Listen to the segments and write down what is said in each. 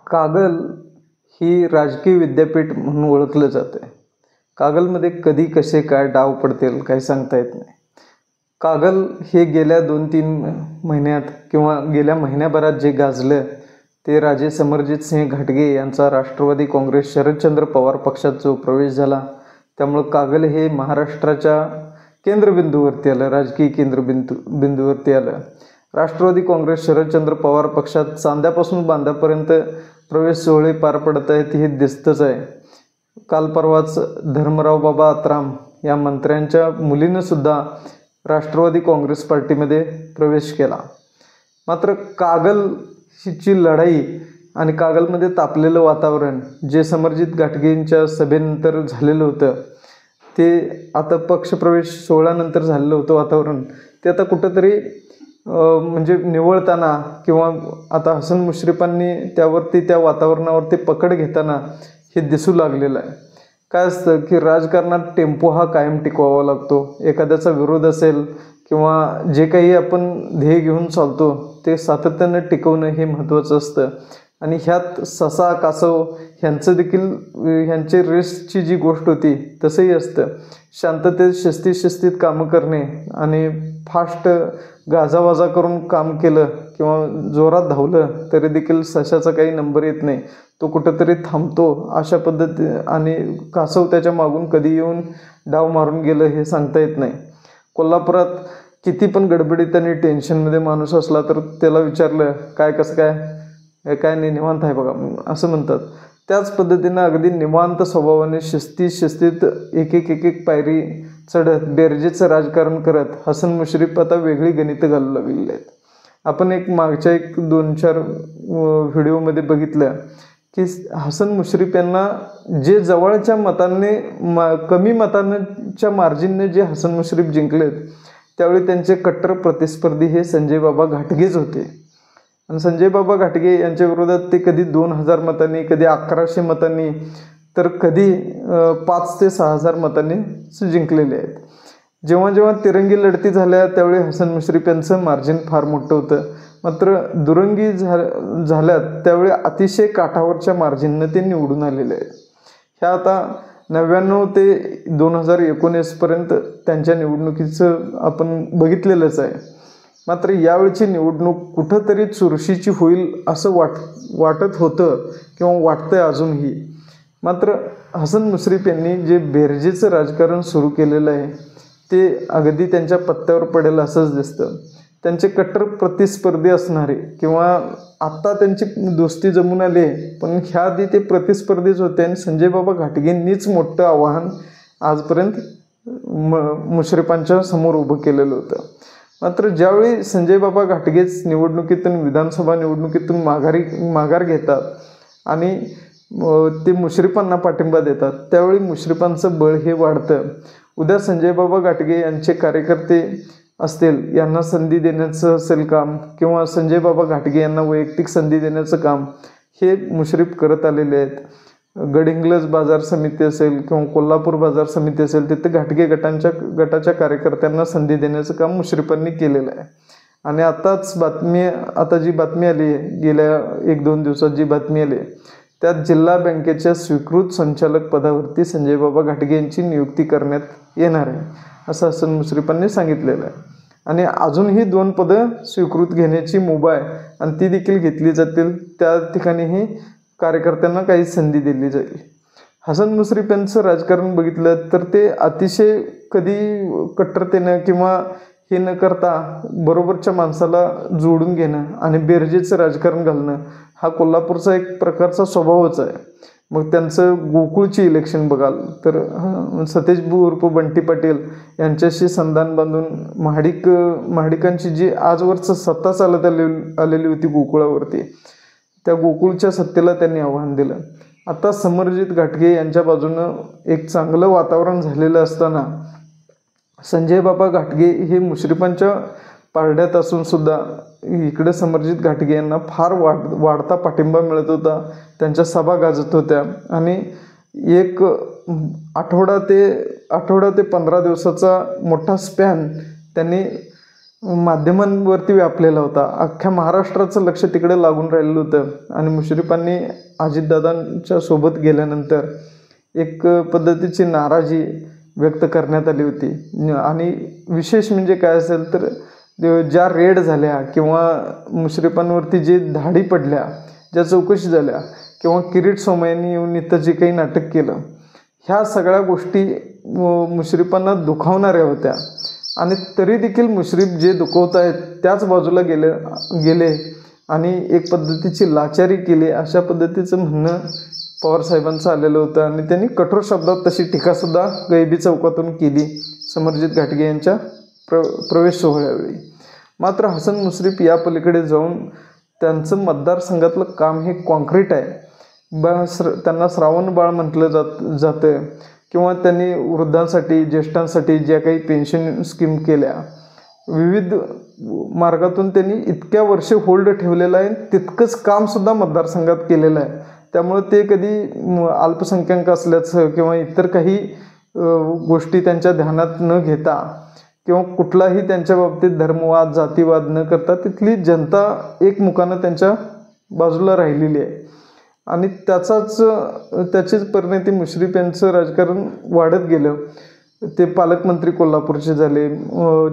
कागल ही राजकीय विद्यापीठ म्हणून ओळखलं जातं आहे. कागलमध्ये कधी कसे काय डाव पडतील काही सांगता येत नाही. कागल हे गेल्या 2-3 महिन्यात किंवा गेल्या महिन्याभरात जे गाजलं ते राजे समरजित सिंह घाटगे यांचा राष्ट्रवादी काँग्रेस शरदचंद्र पवार पक्षात जो प्रवेश झाला, त्यामुळं कागल हे महाराष्ट्राच्या केंद्रबिंदूवरती आलं, राजकीय केंद्रबिंदूवरती आलं. राष्ट्रवादी काँग्रेस शरदचंद्र पवार पक्षात चांद्यापासून बांद्यापर्यंत प्रवेश सोहळे पार पडत आहेत हे दिसतंच आहे. काल परवाच धर्मराव बाबा आत्राम या मंत्र्यांच्या मुलीनंसुद्धा राष्ट्रवादी काँग्रेस पार्टीमध्ये प्रवेश केला. मात्र कागलची लढाई आणि कागलमध्ये तापलेलं वातावरण जे समरजित घाटगेंच्या सभेनंतर झालेलं होतं, ते आता पक्षप्रवेश सोहळ्यानंतर झालेलं होतं वातावरण, ते आता कुठंतरी म्हणजे निवळताना किंवा आता हसन मुश्रीफांनी त्या वातावरणावरती पकड घेताना हे दिसू लागलेलं आहे. काय असतं की राजकारणात टेम्पो हा कायम टिकवावा लागतो. एखाद्याचा विरोध असेल किंवा जे काही आपण ध्येय घेऊन चालतो ते सातत्यानं टिकवणं हे महत्त्वाचं असतं. आणि ह्यात ससा कासव ह्यांचे रेसची जी गोष्ट होती तसंही असतं. शांततेत शिस्तीत कामं करणे आणि फास्ट गाजावाजा करून काम केलं किंवा जोरात धावलं तरी देखील सशाचा काही नंबर येत नाही, तो कुठंतरी थांबतो अशा आणि कासव त्याच्या मागून कधी येऊन डाव मारून गेलं हे सांगता येत नाही. कोल्हापुरात किती पण गडबडीत आणि टेन्शनमध्ये माणूस असला तर त्याला विचारलं काय कसं काय नाही निवांत आहे बघा असं म्हणतात. त्याच पद्धतीनं अगदी निवांत स्वभावाने शिस्तीत एक पायरी चढत बेरजेचं राजकारण करत हसन मुश्रीफ आता वेगळी गणितं घालू लागलेली आहेत. आपण मागच्या 2-4 व्हिडिओमध्ये बघितलं की हसन मुश्रीफ यांना जे जवळच्या मतांनी कमी मतांच्या मार्जिनने जे हसन मुश्रीफ जिंकलेत, त्यावेळी त्यांचे कट्टर प्रतिस्पर्धी हे संजय बाबा घाटगेच होते. आणि संजय बाबा घाटगे यांच्या विरोधात ते कधी 2000 मतांनी, कधी 1100 मतांनी, तर कधी 5 ते 6000 मतांनी जिंकलेले आहेत. जेव्हा तिरंगी लढती झाल्या त्यावेळी हसन मुश्रीफ यांचं मार्जिन फार मोठं होतं. मात्र दुरंगी झाल्यात त्यावेळी अतिशय काठावरच्या मार्जिननं ते निवडून आलेले आहेत. ह्या आता 99 ते 2019पर्यंत त्यांच्या निवडणुकीचं आपण बघितलेलंच आहे. मात्र यावेळची निवडणूक कुठंतरी चुरशीची होईल असं वाटत होतं किंवा वाटतंय अजूनही. मात्र हसन मुश्रीफ यांनी जे बेरजेचं राजकारण सुरू केलेलं आहे ते अगदी त्यांच्या पत्त्यावर पडेल असंच दिसतं. त्यांचे कट्टर प्रतिस्पर्धी असणारे किंवा आत्ता त्यांची दोस्ती जमून आली पण ह्या आधी ते प्रतिस्पर्धीच होते आणि संजय बाबा घाटगेंनीच मोठं आव्हान आजपर्यंत मुश्रीफांच्या समोर उभं केलेलं होतं. मात्र ज्यावेळी संजय बाबा घाटगेच निवडणुकीतून विधानसभा निवडणुकीतून माघार घेतात आणि ते मुश्रीफांना पाठिंबा देतात, त्यावेळी मुश्रीफांचं बळ हे वाढतं. उद्या संजय बाबा घाटगे यांचे कार्यकर्ते असतील, यांना संधी देण्याचं असेल काम किंवा संजय बाबा घाटगे यांना वैयक्तिक संधी देण्याचं काम हे मुश्रीफ करत आलेले आहेत. गडहिंग्लज बाजार समिती असेल किंवा कोल्हापूर बाजार समिती असेल, तिथे घाटगे गटाच्या कार्यकर्त्यांना संधी देण्याचं काम मुश्रीफांनी केलेलं आहे. आणि आता जी बातमी आली आहे, गेल्या 1-2 दिवसात जी बातमी आली त्यात जिल्हा बँकेच्या स्वीकृत संचालक पदावरती संजय बाबा घाटगे यांची नियुक्ती करण्यात येणार आहे असं हसन मुश्रीफांनी सांगितलेलं आहे. आणि अजूनही 2 पदं स्वीकृत घेण्याची मुभा आहे आणि ती देखील घेतली जातील. त्या ठिकाणीही कार्यकर्त्यांना काही संधी दिली जाईल. हसन मुश्रीफ यांचं राजकारण बघितलं तर ते अतिशय कधी कट्टरतेनं किंवा हे न करता बरोबरच्या माणसाला जोडून घेणं आणि बेरजेचं राजकारण घालणं हा कोल्हापूरचा एक प्रकारचा स्वभावच आहे. मग त्यांचं गोकुळची इलेक्शन बघाल तर सतेज उर्फ बंटी पाटील यांच्याशी संधान बांधून महाडिकांची जी आजवरचं सत्ता चालत आलेली होती गोकुळावरती, त्या गोकुळच्या सत्तेला त्यांनी आव्हान दिलं. आता समरजित घाटगे यांच्या बाजूनं एक चांगलं वातावरण झालेलं असताना संजय बाबा घाटगे हे मुश्रीफांच्या पारड्यात असूनसुद्धा इकडे समरजित घाटगे यांना फार वाढता पाठिंबा मिळत होता. त्यांच्या सभा गाजत होत्या आणि एक आठवडा ते 15 दिवसाचा मोठा स्पॅन त्यांनी माध्यमांवरती व्यापलेला होता. अख्ख्या महाराष्ट्राचं लक्ष तिकडे लागून राहिलेलं होतं आणि मुश्रीफांनी अजितदादांच्या सोबत गेल्यानंतर एक पद्धतीची नाराजी व्यक्त करण्यात आली होती. आणि विशेष म्हणजे काय असेल तर ज्या रेड झाल्या किंवा मुश्रीफांवरती जे धाडी पडल्या, ज्या चौकशी झाल्या किंवा किरीट सोमय्यांनी येऊन इथं जे काही नाटक केलं, ह्या सगळ्या गोष्टी मुश्रीफांना दुखावणाऱ्या होत्या. आणि तरी देखील मुश्रीफ जे दुखवत आहेत त्याच बाजूला गेले आणि एक पद्धतीची लाचारी केली, अशा पद्धतीचं म्हणणं पवारसाहेबांचं आलेलं होतं. आणि त्यांनी कठोर शब्दात तशी टीकासुद्धा गैबी चौकातून केली समरजित घाटगे यांच्या प्रवेश सोहळ्यावेळी. मात्र हसन मुश्रीफ या पलीकडे जाऊन त्यांचं मतदारसंघातलं काम हे कॉन्क्रीट आहे. त्यांना श्रावण बाळ म्हटलं जातं किंवा त्यांनी वृद्धांसाठी, ज्येष्ठांसाठी ज्या काही पेन्शन स्कीम केल्या, विविध मार्गातून त्यांनी इतक्या वर्ष होल्ड ठेवलेलं आहे. तितकंच कामसुद्धा मतदारसंघात केलेलं आहे. त्यामुळं ते कधी अल्पसंख्याक असल्याचं किंवा इतर काही गोष्टी त्यांच्या ध्यानात न घेता किंवा कुठलाही त्यांच्या बाबतीत धर्मवाद, जातीवाद न करता तिथली जनता एकमुखानं त्यांच्या बाजूला राहिलेली आहे. आणि त्याचीच परिणती मुश्रीफ यांचं राजकारण वाढत गेलं. ते पालकमंत्री कोल्हापूरचे झाले,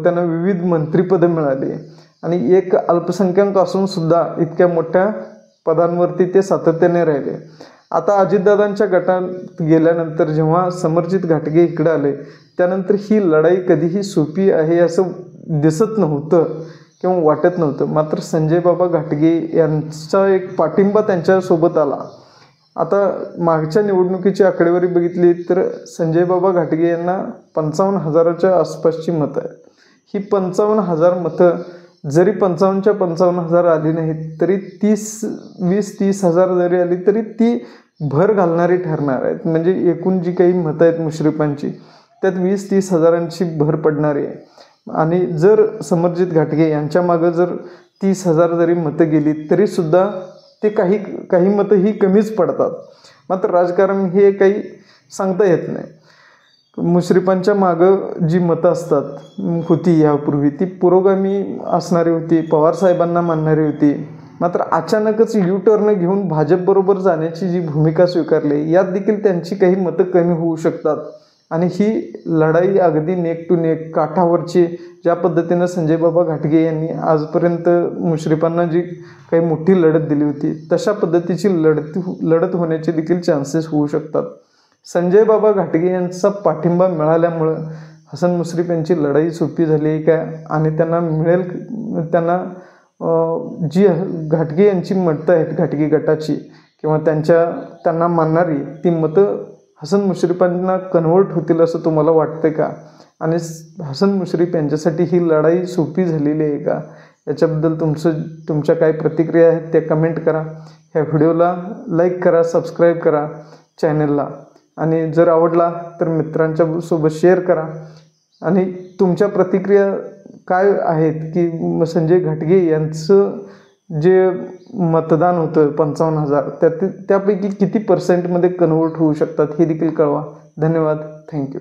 त्यांना विविध मंत्रिपदं मिळाली आणि एक अल्पसंख्याक असूनसुद्धा इतक्या मोठ्या पदांवरती ते सातत्याने राहिले. आता अजितदादांच्या गटात गेल्यानंतर जेव्हा समरजित घाटगे इकडे आले, त्यानंतर ही लढाई कधीही सोपी आहे असं दिसत नव्हतं किंवा वाटत नव्हतं. मात्र संजय बाबा घाटगे यांचा एक पाठिंबा त्यांच्यासोबत आला. आता मागच्या निवडणुकीची आकडेवारी बघितली तर संजय बाबा घाटगे यांना 55,000च्या आसपासची मतं आहेत. ही 55,000 मतं जरी 55च्या 55,000 आली नाहीत तरी 20-30,000 जरी आली तरी ती भर घालणारी ठरणार आहेत. म्हणजे एकूण जी काही मतं आहेत मुश्रीफांची त्यात 20-30,000ची भर पडणारी आहे. आणि जर समरजित घाटगे यांच्या मागं जर 30,000 जरी मतं गेली तरीसुद्धा ते काही मतं ही कमीच पडतात. मात्र राजकारण हे काही सांगता येत नाही. मुश्रीफांच्या मागं जी मतं होती यापूर्वी ती पुरोगामी असणारी होती, पवारसाहेबांना मानणारी होती. मात्र अचानकच टर्न घेऊन भाजपबरोबर जाण्याची जी भूमिका स्वीकारली, यात देखील त्यांची काही मतं कमी होऊ शकतात. आणि ही लढाई अगदी नेक टू नेक काठावरची, ज्या पद्धतीनं संजय बाबा घाटगे यांनी आजपर्यंत मुश्रीफांना जी काही मोठी लढत दिली होती तशा पद्धतीची लढत होण्याचे देखील चान्सेस होऊ शकतात. संजय बाबा घाटगे यांचा पाठिंबा मिळाल्यामुळं हसन मुश्रीफ यांची लढाई सोपी झाली आहे का आणि त्यांना जी घाटगे यांची मतं आहेत घाटगे गटाची किंवा त्यांना मानणारी ती मतं हसन मुश्रीफांना कन्व्हर्ट होतील असं तुम्हाला वाटतं का? आणि हसन मुश्रीफ यांच्यासाठी ही लढाई सोपी झालेली आहे का? याच्याबद्दल तुमच्या काय प्रतिक्रिया आहेत त्या कमेंट करा. ह्या व्हिडिओला लाईक करा, सबस्क्राईब करा चॅनलला. आणि जर आवडला तर मित्रांच्या सोबत शेअर करा. आणि तुमच्या प्रतिक्रिया काय आहेत की संजय घाटगे यांचं जे मतदान होतं 55,000 त्यापैकी किती % कन्व्हर्ट होऊ शकतात हे देखील कळवा. धन्यवाद. थँक्यू.